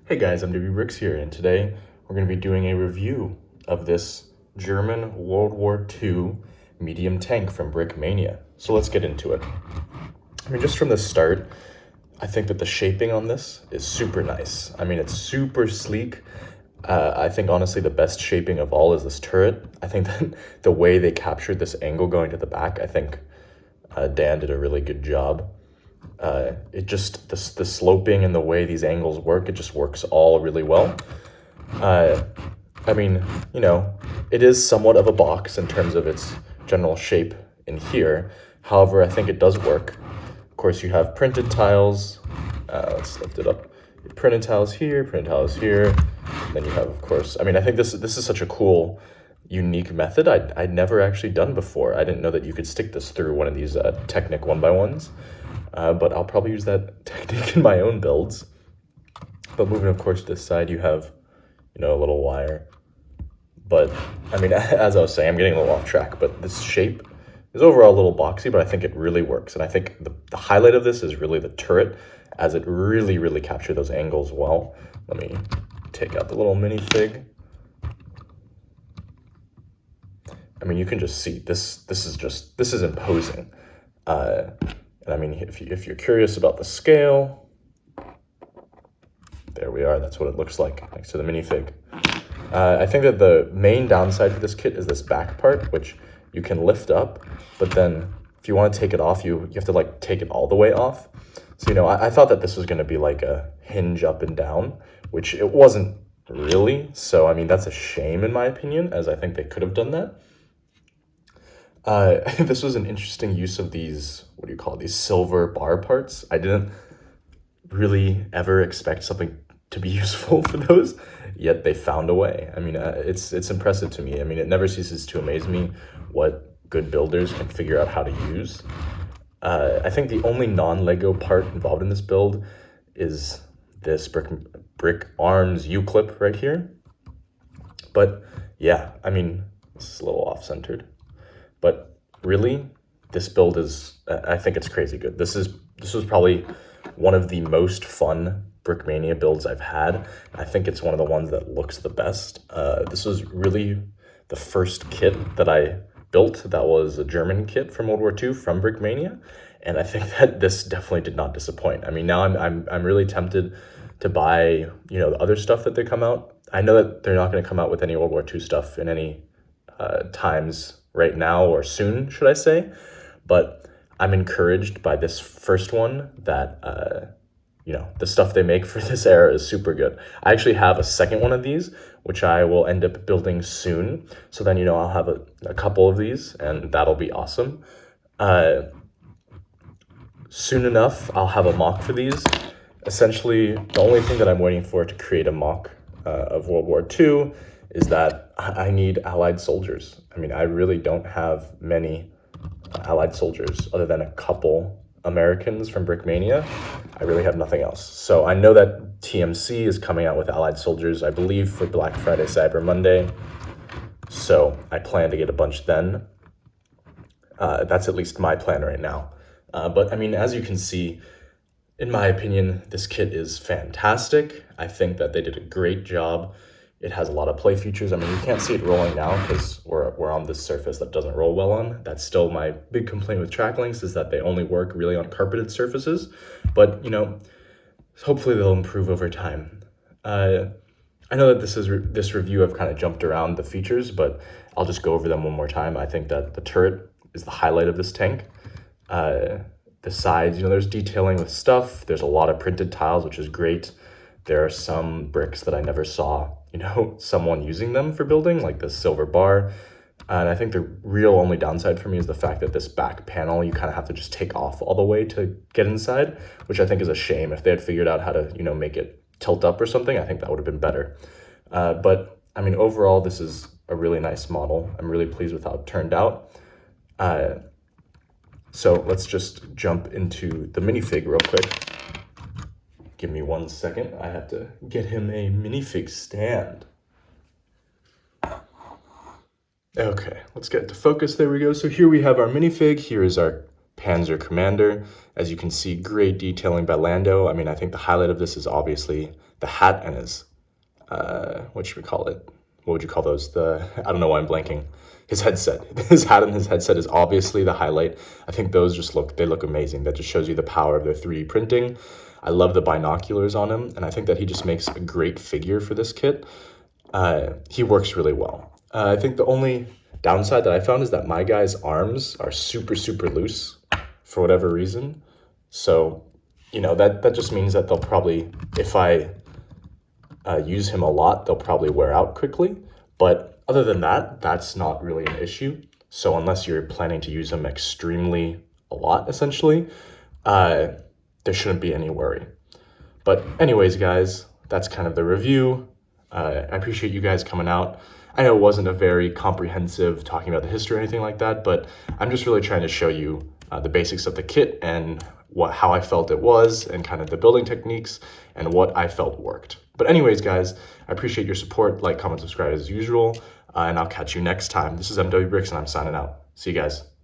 Hey guys, I'm WWII here, and today we're going to be doing a review of this German World War II medium tank from Brickmania. So let's get into it. I mean, just from the start, I think that the shaping on this is super nice. I mean, it's super sleek. I think honestly the best shaping of all is this turret. I think that the way they captured this angle going to the back, I think Dan did a really good job. It just, the sloping and the way these angles work, it just works all really well. I mean, you know, it is somewhat of a box in terms of its general shape in here. However, I think it does work. Of course, you have printed tiles. Let's lift it up. Printed tiles here, printed tiles here. And then you have, of course, I mean, I think this is such a cool, unique method I'd never actually done before. I didn't know that you could stick this through one of these Technic 1x1s. But I'll probably use that technique in my own builds. But moving, of course, to this side, you have, you know, a little wire. But, I mean, as I was saying, I'm getting a little off track, but this shape is overall a little boxy, but I think it really works. And I think the highlight of this is really the turret, as it really, really captured those angles well. Let me take out the little minifig. I mean, you can just see, this is imposing. And I mean, if you're curious about the scale, there we are. That's what it looks like next to the minifig. I think that the main downside for this kit is this back part, which you can lift up, but then if you want to take it off, you have to like take it all the way off. So, you know, I thought that this was going to be like a hinge up and down, which it wasn't really. So, I mean, that's a shame in my opinion, as I think they could have done that. This was an interesting use of these, what do you call it, these silver bar parts. I didn't really ever expect something to be useful for those, yet they found a way. I mean, it's impressive to me. I mean, it never ceases to amaze me what good builders can figure out how to use. I think the only non-Lego part involved in this build is this brick arms U-clip right here. But yeah, I mean, this is a little off-centered. But really, this build is, I think it's crazy good. This was probably one of the most fun Brickmania builds I've had. I think it's one of the ones that looks the best. This was really the first kit that I built that was a German kit from World War II from Brickmania. And I think that this definitely did not disappoint. I mean, now I'm really tempted to buy, you know, the other stuff that they come out. I know that they're not going to come out with any World War II stuff in any times right now, or soon, should I say. But I'm encouraged by this first one that, you know, the stuff they make for this era is super good. I actually have a second one of these, which I will end up building soon. So then, you know, I'll have a couple of these, and that'll be awesome. Soon enough, I'll have a mock for these. Essentially, the only thing that I'm waiting for to create a mock of World War II is that I need Allied soldiers. I mean, I really don't have many Allied soldiers other than a couple Americans from Brickmania. I really have nothing else. So I know that TMC is coming out with Allied soldiers, I believe, for Black Friday, Cyber Monday. So I plan to get a bunch then. That's at least my plan right now. But I mean, as you can see, in my opinion, this kit is fantastic. I think that they did a great job. It has a lot of play features. I mean, you can't see it rolling now because we're on this surface that doesn't roll well on. That's still my big complaint with track links, is that they only work really on carpeted surfaces. But, you know, hopefully they'll improve over time. I know that this review I've kind of jumped around the features, but I'll just go over them one more time. I think that the turret is the highlight of this tank. The sides, you know, there's detailing with stuff. There's a lot of printed tiles, which is great. There are some bricks that I never saw, you know, someone using them for building, like this silver bar. And I think the real only downside for me is the fact that this back panel, you kind of have to just take off all the way to get inside, which I think is a shame. If they had figured out how to, you know, make it tilt up or something, I think that would have been better. But I mean, overall, this is a really nice model. I'm really pleased with how it turned out. So let's just jump into the minifig real quick. Give me 1 second. I have to get him a minifig stand. Okay, let's get to focus. There we go. So here we have our minifig. Here is our Panzer Commander. As you can see, great detailing by Lando. I mean, I think the highlight of this is obviously the hat and his, what should we call it? What would you call those? I don't know why I'm blanking. His headset. His hat and his headset is obviously the highlight. I think those just look amazing. That just shows you the power of their 3D printing. I love the binoculars on him, and I think that he just makes a great figure for this kit. He works really well. I think the only downside that I found is that my guy's arms are super, super loose for whatever reason. So, you know, that just means that they'll probably, if I use him a lot, they'll probably wear out quickly. But other than that, that's not really an issue. So unless you're planning to use them extremely a lot, essentially, there shouldn't be any worry. But anyways, guys, that's kind of the review. I appreciate you guys coming out. I know it wasn't a very comprehensive talking about the history or anything like that, but I'm just really trying to show you the basics of the kit and how I felt it was and kind of the building techniques and what I felt worked. But anyways, guys, I appreciate your support. Like, comment, subscribe as usual, and I'll catch you next time. This is MW Bricks, and I'm signing out. See you guys.